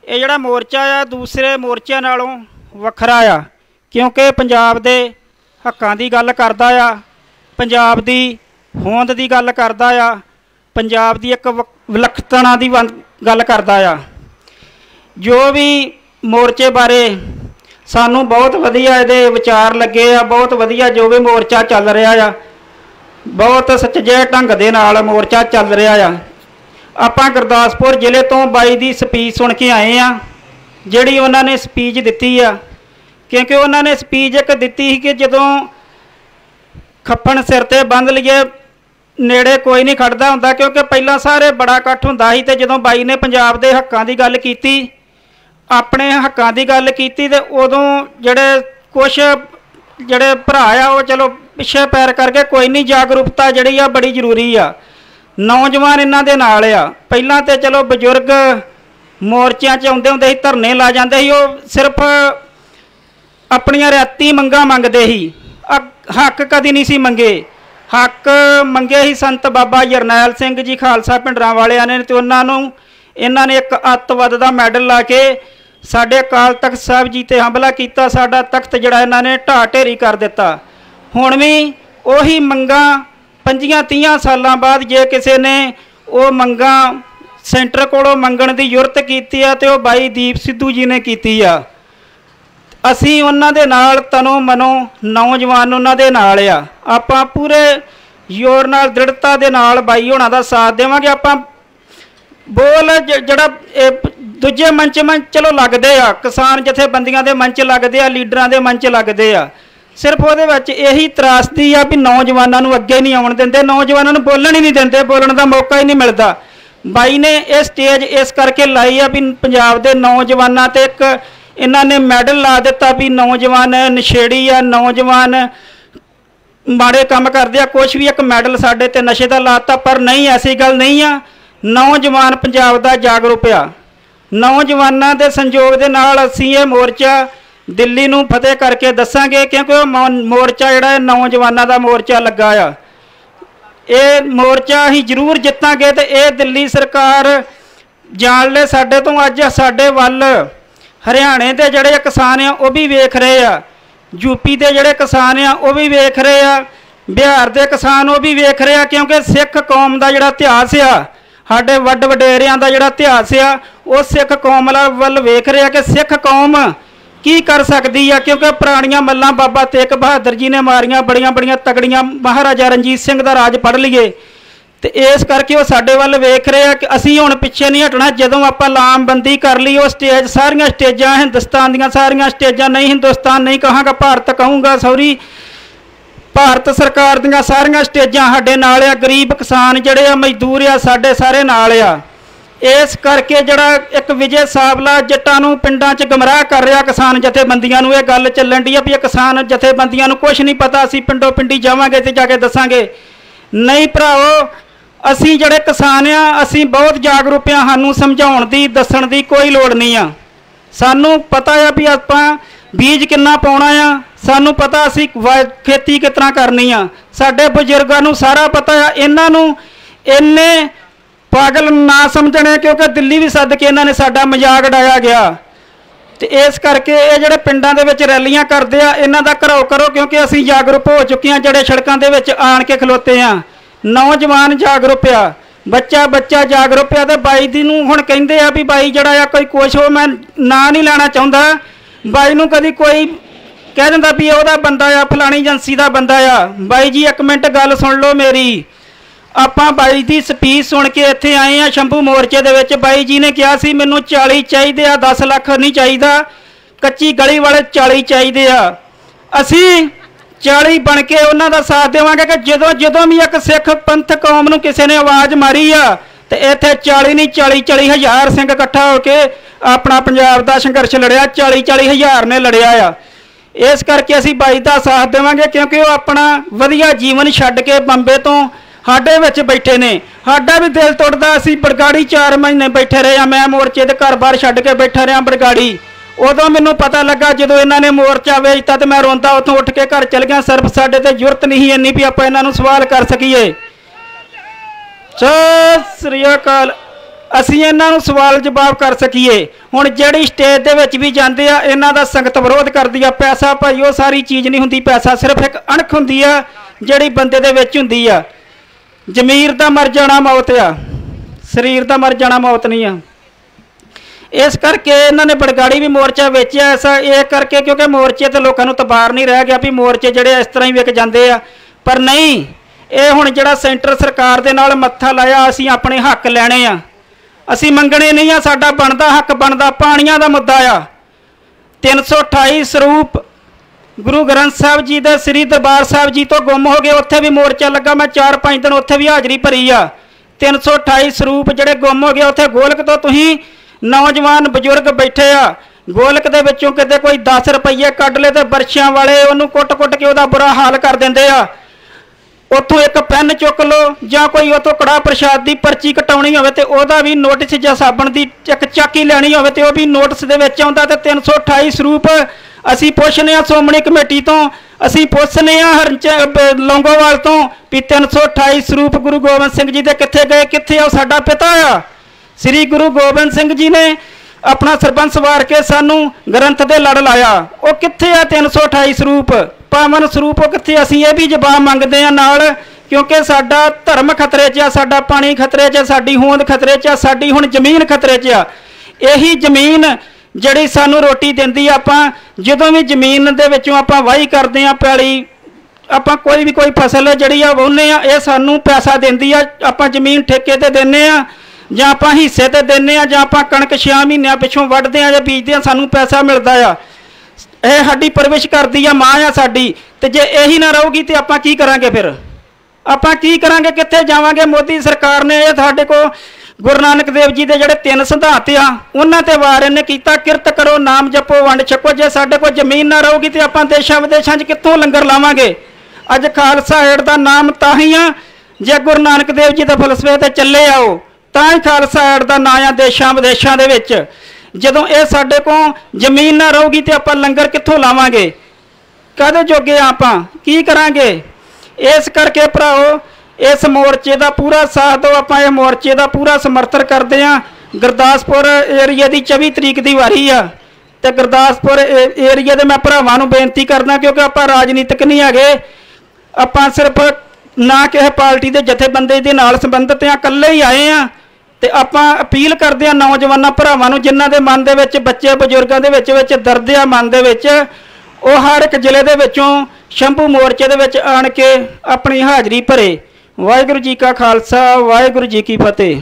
ये जिहड़ा मोर्चा आ दूसरे मोर्चों नालों वखरा आ, क्योंकि पंजाब दे हक्कां दी गल करदा आ, पंजाब दी होंद दी गल करदा आ, पंजाब दी एक विलक्षणता दी गल करदा आ। जो भी मोर्चे बारे सानू बहुत वधिया इहदे विचार लगे आ, बहुत वधिया जो भी मोर्चा चल रहा आ, बहुत सच्चे ढंग दे नाल मोर्चा चल रहा आ। आपां गुरदासपुर जिले तो बाई दी स्पीच सुन के आए आ, जिहड़ी उन्होंने स्पीच दिती आ, क्योंकि उन्होंने स्पीच एक दिती कि जदों खप्पण सिर ते बंध लईए नेड़े कोई नहीं खड़दा हुंदा, क्योंकि पहला सारे बड़ा इकट्ठ हुंदा सी ते जदों बाई ने पंजाब दे हक्कां दी गल कीती, अपने हक्कां दी गल कीती ते उदों जिहड़े कुछ जिहड़े भरा आ वो चलो पिछे पैर करके कोई नहीं, जागरूकता जिहड़ी आ बड़ी जरूरी आ। नौजवान इन्हां दे नाल आ। पहिलां ते चलो बजुर्ग मोर्चियां च आउंदे हुंदे सी, धरने ला जांदे सी, वो सिर्फ अपनियां रियाती मंगां मंगदे सी, हक कदी नहीं सी मंगे। हक मंगे ही संत बाबा जरनैल सिंह जी खालसा पिंडरां वालियां ने, ते उन्हां नूं इन्हां ने एक अतवद दा मैडल ला के साडे अकाल तख्त साहब जी ते हमला किया, साडा तख्त जिहड़ा इन्हां ने ढाह ढेरी कर दिता। हुण भी उही मंगां 25-30 सालां बाद जे किसी ने वो मंगां सेंटर कोलों मंगण दी जुरत कीती आ ते वो बाई दीप सिद्धू जी ने कीती आ। असीं उन्हां दे नाल तनो मनो नौजवान उन्हां दे नाल आ। आपां पूरे जोर नाल दृढ़ता दे नाल बाई होणां दा साथ देवांगे। आपां बोल जिहड़ा दूजे मंच चलो लगदे आ, किसान जथेबंदियां दे मंच लगदे आ, लीडरां दे मंच लगदे आ, सिर्फ उहदे विच यही त्रासदी आ भी नौजवानों नूं अगे नहीं आउण दिंदे, नौजवानों नूं बोलण ही नहीं दिंदे, बोलण दा मौका ही नहीं मिलदा। बाई ने यह स्टेज इस करके लाई आ भी पंजाब दे नौजवानों ते एक इन्हां ने मैडल ला दिता भी नौजवान नशेड़ी आ, नौजवान माड़े काम करदे आ, कुछ भी एक मैडल साडे ते नशे दा लाता। पर नहीं, ऐसी गल नहीं आ। नौजवान पंजाब दा जागरूक आ। नौजवानों के संयोग के नाल असीं ये मोर्चा दिल्ली नूं फतेह करके दसांगे, क्योंकि वो मोर्चा जिहड़ा नौजवानों का मोर्चा लगा आ। ये मोर्चा असीं जरूर जितांगे तो ये दिल्ली सरकार जान ले साडे तो। अज साडे वल हरियाणे के जिहड़े किसान आ वो भी वेख रहे आ, यूपी के जिहड़े किसान आ वो भी वेख रहे आ, बिहार के किसान वो भी वेख रहे आ, क्योंकि सिख कौम का जिहड़ा इतिहास आ, साडे वड वडेरियां दा जिहड़ा इतिहास आ, वो सिख कौम वल वेख रहे आ कि सिख कौम की कर सकती है। क्योंकि पुरानियां मल्लां बाबा तेग बहादुर जी ने मारियां बड़ियां बड़ियां तगड़ियां, महाराजा रणजीत सिंह का राज पढ़ लीए, तो इस करके वो साडे वल वेख रहे हैं कि असीं हुण पिछे नहीं हटना। जदों आपां लामबंदी कर ली वो स्टेज सारियां स्टेजां हिंदुस्तान दीयां सारियां स्टेजां, नहीं हिंदुस्तान नहीं कहांगा, भारत कहूँगा, सॉरी भारत सरकार दीयां सारियां स्टेजां साडे नाल आ। गरीब किसान जिहड़े आ, मजदूर आ, साडे सारे नाल आ। इस करके जिहड़ा एक विजय सावला जट्टां नूं पिंडां च गमराह कर रहा, किसान जथेबंदियां नूं, ये गल चलन दी आ भी किसान जथेबंदियां नूं कुछ नहीं पता, असीं पिंडों पिंडी जावांगे ते जाके दसांगे। नहीं भराओ, असीं जिहड़े किसान आ असीं बहुत जागरूक आ, सानूं समझाउण दी दस्सण दी कोई लोड़ नहीं आ। सानूं पता आ भी आपां बीज किन्ना पाउणा आ, सानूं पता असीं खेती किस तरह करनी आ, साडे बजुर्गां नूं सारा पता आ। इन्हां नूं इन्ने पागल ना समझने, क्योंकि दिल्ली भी सद के इन्होंने साडा मजाक उड़ाया गया। तो इस करके ये जिहड़े पिंडां दे विच रैलियां करदे आ, इन्हां दा घराओ करो, क्योंकि असीं जागरूक हो चुके हैं, जिहड़े सड़कां दे विच आण के खलोते आ। नौजवान जागरूक आ, बच्चा बच्चा जागरूक आ। ते बाई दी नूं हुण कहिंदे आ भी बाई जिहड़ा आ कोई कुछ हो, मैं ना नहीं लेना चाहुंदा, बाई नूं कदी कोई कह दिंदा भी ओहदा बंदा आ, फलानी एजेंसी का बंदा आ। बाई जी एक मिनट गल सुन लो मेरी। आपां बाई दी स्पीच सुन के इत्थे आए हैं शंभू मोर्चे दे विच। बाई जी ने कहा सी मैनूं 40 चाहिए आ, 10 लाख नहीं चाहिए, कच्ची गली वाले 40 चाहिए आ। असीं 40 बन के उन्हां दा साथ देवांगे कि जदों जदों भी एक सिख पंथ कौम नूं किसी ने आवाज़ मारी आ तो इत्थे 40 नहीं 40 हज़ार सिंह इकट्ठा होके अपना पंजाब दा संघर्ष लड़िया, 40 हज़ार ने लड़िया आ। इस करके असीं बाई दा साथ देवांगे, क्योंकि वो अपना वधिया जीवन छड्ड के बंबे तो साडे विच बैठे ने। साडा भी दिल टुटदा, असीं बड़गाड़ी 4 महीने बैठे रहे, मैं मोर्चे दे घर बार छड्ड के बैठा रहा बड़गाड़ी। उदों मैनूं पता लगा जदों इन्हां ने मोर्चा वेचता तो मैं रोंदा उत्थों उठ के घर चल गया। सिर्फ साडे ते जुरत नहीं इन्नी भी आपां इन्हां नूं सवाल कर सकीए। सत श्री अकाल। ਅਸੀਂ ਇਹਨਾਂ ਨੂੰ ਸਵਾਲ ਜਵਾਬ ਕਰ ਸਕੀਏ। ਹੁਣ ਜਿਹੜੀ ਸਟੇਜ ਦੇ ਵਿੱਚ ਵੀ ਜਾਂਦੇ ਆ ਇਹਨਾਂ ਦਾ ਸੰਗਤ ਵਿਰੋਧ ਕਰਦੀ ਆ। ਪੈਸਾ ਭਾਈ ਉਹ ਸਾਰੀ ਚੀਜ਼ ਨਹੀਂ ਹੁੰਦੀ, ਪੈਸਾ ਸਿਰਫ ਇੱਕ ਅਣਖ ਹੁੰਦੀ ਆ ਜਿਹੜੀ ਬੰਦੇ ਦੇ ਵਿੱਚ ਹੁੰਦੀ ਆ। ਜ਼ਮੀਰ ਦਾ ਮਰ ਜਾਣਾ ਮੌਤ ਆ, ਸਰੀਰ ਦਾ ਮਰ ਜਾਣਾ ਮੌਤ ਨਹੀਂ ਆ। ਇਸ ਕਰਕੇ ਇਹਨਾਂ ਨੇ ਬੜਗਾੜੀ ਵੀ ਮੋਰਚਾ ਵੇਚਿਆ ਐਸਾ ਇਹ ਕਰਕੇ, ਕਿਉਂਕਿ ਮੋਰਚੇ ਤੇ ਲੋਕਾਂ ਨੂੰ ਤਬਾਰ ਨਹੀਂ ਰਹਿ ਗਿਆ ਵੀ ਮੋਰਚੇ ਜਿਹੜੇ ਇਸ ਤਰ੍ਹਾਂ ਹੀ ਵਿਕ ਜਾਂਦੇ ਆ। ਪਰ ਨਹੀਂ, ਇਹ ਹੁਣ ਜਿਹੜਾ ਸੈਂਟਰ ਸਰਕਾਰ ਦੇ ਨਾਲ ਮੱਥਾ ਲਾਇਆ, ਅਸੀਂ ਆਪਣੇ ਹੱਕ ਲੈਣੇ ਆ, ਅਸੀਂ ਮੰਗਣੇ ਨਹੀਂ ਆ। ਸਾਡਾ ਬਣਦਾ ਹੱਕ ਬਣਦਾ। ਪਾਣੀਆਂ ਦਾ ਮੁੱਦਾ ਆ। 328 ਸਰੂਪ ਗੁਰੂ ਗ੍ਰੰਥ ਸਾਹਿਬ ਜੀ ਦੇ ਸ੍ਰੀ ਦਰਬਾਰ ਸਾਹਿਬ ਜੀ ਤੋਂ ਗੁੰਮ ਹੋ ਗਏ। ਉੱਥੇ ਵੀ ਮੋਰਚਾ ਲੱਗਾ, ਮੈਂ 4-5 ਦਿਨ ਉੱਥੇ ਵੀ ਹਾਜ਼ਰੀ ਭਰੀ ਆ। 328 ਸਰੂਪ ਜਿਹੜੇ ਗੁੰਮ ਹੋ ਗਏ, ਉੱਥੇ ਗੋਲਕ ਤੋਂ ਤੁਸੀਂ ਨੌਜਵਾਨ ਬਜ਼ੁਰਗ ਬੈਠੇ ਆ, ਗੋਲਕ ਦੇ ਵਿੱਚੋਂ ਕਿਤੇ ਕੋਈ 10 ਰੁਪਏ ਕੱਢ ਲਏ ਤੇ ਬਰਛਿਆਂ ਵਾਲੇ ਉਹਨੂੰ ਕੁੱਟ-ਕੁੱਟ ਕੇ ਉਹਦਾ ਬੁਰਾ ਹਾਲ ਕਰ ਦਿੰਦੇ ਆ। ਉੱਥੋਂ ਇੱਕ ਪੈਨ ਚੁੱਕ ਲਓ ਜਾਂ ਕੋਈ ਉੱਥੋਂ ਕੜਾਹ ਪ੍ਰਸ਼ਾਦ ਦੀ ਪਰਚੀ ਕਟਾਉਣੀ ਹੋਵੇ ਤੇ ਉਹਦਾ ਵੀ ਨੋਟਿਸ, ਜਾਂ ਸਾਬਣ ਦੀ ਇੱਕ ਚਾਕੀ ਲੈਣੀ ਹੋਵੇ ਤੇ ਉਹ ਵੀ ਨੋਟਿਸ ਦੇ ਵਿੱਚ ਆਉਂਦਾ। ਤੇ 328 ਸਰੂਪ ਅਸੀਂ ਪੁੱਛਨੇ ਆ ਸ਼੍ਰੋਮਣੀ ਕਮੇਟੀ ਤੋਂ, ਅਸੀਂ ਪੁੱਛਨੇ ਆ ਲੌਂਗੋਵਾਲ ਤੋਂ ਵੀ 328 ਸਰੂਪ ਗੁਰੂ ਗੋਬਿੰਦ ਸਿੰਘ ਜੀ ਦੇ ਕਿੱਥੇ ਗਏ, ਕਿੱਥੇ ਆ? ਸਾਡਾ ਪਿਤਾ ਆ ਸ੍ਰੀ ਗੁਰੂ ਗੋਬਿੰਦ ਸਿੰਘ ਜੀ ਨੇ ਆਪਣਾ ਸਰਬੰਸ ਵਾਰ ਕੇ ਸਾਨੂੰ ਗ੍ਰੰਥ ਦੇ ਲੜ ਲਾਇਆ। ਉਹ ਕਿੱਥੇ ਆ 328 ਸਰੂਪ, ਪਾਵਨ ਸਰੂਪ ਉਹ ਕਿੱਥੇ? ਅਸੀਂ ਇਹ ਵੀ ਜਵਾਬ ਮੰਗਦੇ ਆ ਨਾਲ, ਕਿਉਂਕਿ ਸਾਡਾ ਧਰਮ ਖਤਰੇ 'ਚ ਆ, ਸਾਡਾ ਪਾਣੀ ਖਤਰੇ 'ਚ ਆ, ਸਾਡੀ ਹੋਂਦ ਖਤਰੇ 'ਚ ਆ, ਸਾਡੀ ਹੁਣ ਜ਼ਮੀਨ ਖਤਰੇ 'ਚ ਆ। ਇਹੀ ਜ਼ਮੀਨ ਜਿਹੜੀ ਸਾਨੂੰ ਰੋਟੀ ਦਿੰਦੀ ਆ। ਆਪਾਂ ਜਦੋਂ ਵੀ ਜ਼ਮੀਨ ਦੇ ਵਿੱਚੋਂ ਆਪਾਂ ਵਾਹੀ ਕਰਦੇ ਆ, ਪੈਲੀ ਆਪਾਂ ਕੋਈ ਵੀ ਕੋਈ ਫਸਲ ਜਿਹੜੀ ਆ ਵਾਹੁੰਦੇ ਆ, ਇਹ ਸਾਨੂੰ ਪੈਸਾ ਦਿੰਦੀ ਆ। ਆਪਾਂ ਜ਼ਮੀਨ ਠੇਕੇ ਤੇ ਦਿੰਦੇ ਆ ਜਾਂ ਆਪਾਂ ਹਿੱਸੇ ਤੇ ਦਿੰਦੇ ਆ, ਜਾਂ ਆਪਾਂ ਕਣਕ 6 ਮਹੀਨਿਆਂ ਪਿੱਛੋਂ ਵੱਢਦੇ ਆ ਜਾਂ ਬੀਜਦੇ ਆ, ਸਾਨੂੰ ਪੈਸਾ ਮਿਲਦਾ ਆ। ਇਹ ਸਾਡੀ ਪਰਵਿਸ਼ ਕਰਦੀ ਆ, ਮਾਂ ਆ ਸਾਡੀ। ਤੇ ਜੇ ਇਹੀ ਨਾ ਰਹੂਗੀ ਤੇ ਆਪਾਂ ਕੀ ਕਰਾਂਗੇ? ਫਿਰ ਆਪਾਂ ਕੀ ਕਰਾਂਗੇ? ਕਿੱਥੇ ਜਾਵਾਂਗੇ? ਮੋਦੀ ਸਰਕਾਰ ਨੇ ਇਹ ਸਾਡੇ ਕੋਲ ਗੁਰੂ ਨਾਨਕ ਦੇਵ ਜੀ ਦੇ ਜਿਹੜੇ 3 ਸਿਧਾਂਤ ਆ ਉਹਨਾਂ ਤੇ ਵਾਰ ਇਹਨੇ ਕੀਤਾ, ਕਿਰਤ ਕਰੋ, ਨਾਮ ਜਪੋ, ਵੰਡ ਛਕੋ। ਜੇ ਸਾਡੇ ਕੋਲ ਜ਼ਮੀਨ ਨਾ ਰਹੂਗੀ ਤੇ ਆਪਾਂ ਦੇਸ਼ਾਂ ਵਿਦੇਸ਼ਾਂ 'ਚ ਕਿੱਥੋਂ ਲੰਗਰ ਲਾਵਾਂਗੇ? ਅੱਜ ਖਾਲਸਾ ਏਡ ਦਾ ਨਾਮ ਤਾਂ ਹੀ ਆ ਜੇ ਗੁਰੂ ਨਾਨਕ ਦੇਵ ਜੀ ਦੇ ਫਲਸਫੇ ਤੇ ਚੱਲੇ ਆਓ, ਤਾਂ ਹੀ ਖਾਲਸਾ ਏਡ ਦਾ ਨਾਂ ਆ ਦੇਸ਼ਾਂ ਵਿਦੇਸ਼ਾਂ ਦੇ ਵਿੱਚ। ਜਦੋਂ ਇਹ ਸਾਡੇ ਕੋਲ ਜ਼ਮੀਨ ਨਾ ਰਹੂਗੀ ਤੇ ਆਪਾਂ ਲੰਗਰ ਕਿੱਥੋਂ ਲਾਵਾਂਗੇ? ਕਾਹਦੇ ਜੋਗੇ ਆਪਾਂ ਕੀ ਕਰਾਂਗੇ? ਇਸ ਕਰਕੇ ਭਰਾਓ ਇਸ ਮੋਰਚੇ ਦਾ ਪੂਰਾ ਸਾਥ ਦਿਓ। ਆਪਾਂ ਇਹ ਮੋਰਚੇ ਦਾ ਪੂਰਾ ਸਮਰਥਨ ਕਰਦੇ ਹਾਂ। ਗੁਰਦਾਸਪੁਰ ਏਰੀਆ ਦੀ 24 ਤਰੀਕ ਦੀ ਵਾਰੀ ਆ ਤੇ ਗੁਰਦਾਸਪੁਰ ਏਰੀਆ ਦੇ ਮੈਂ ਭਰਾਵਾਂ ਨੂੰ ਬੇਨਤੀ ਕਰਦਾ, ਕਿਉਂਕਿ ਆਪਾਂ ਰਾਜਨੀਤਿਕ ਨਹੀਂ ਹੈਗੇ, ਆਪਾਂ ਸਿਰਫ ਨਾ ਕਿਸੇ ਪਾਰਟੀ ਦੇ ਜਥੇਬੰਦੀ ਦੇ ਨਾਲ ਸੰਬੰਧਿਤ ਆ, ਇਕੱਲੇ ਹੀ ਆਏ ਆ। ਤੇ ਆਪਾਂ ਅਪੀਲ ਕਰਦੇ ਆ ਨੌਜਵਾਨਾਂ ਭਰਾਵਾਂ ਨੂੰ ਜਿਨ੍ਹਾਂ ਦੇ ਮਨ ਦੇ ਵਿੱਚ, ਬੱਚੇ ਬਜ਼ੁਰਗਾਂ ਦੇ ਵਿੱਚ ਦਰਦ ਆ ਮਨ ਦੇ ਵਿੱਚ, ਉਹ ਹਰ ਇੱਕ ਜ਼ਿਲ੍ਹੇ ਦੇ ਵਿੱਚੋਂ ਸ਼ੰਭੂ ਮੋਰਚੇ ਦੇ ਵਿੱਚ ਆਣ ਕੇ ਆਪਣੀ ਹਾਜ਼ਰੀ ਭਰੇ। ਵਾਹਿਗੁਰੂ ਜੀ ਕਾ ਖਾਲਸਾ, ਵਾਹਿਗੁਰੂ ਜੀ ਕੀ ਫਤਿਹ।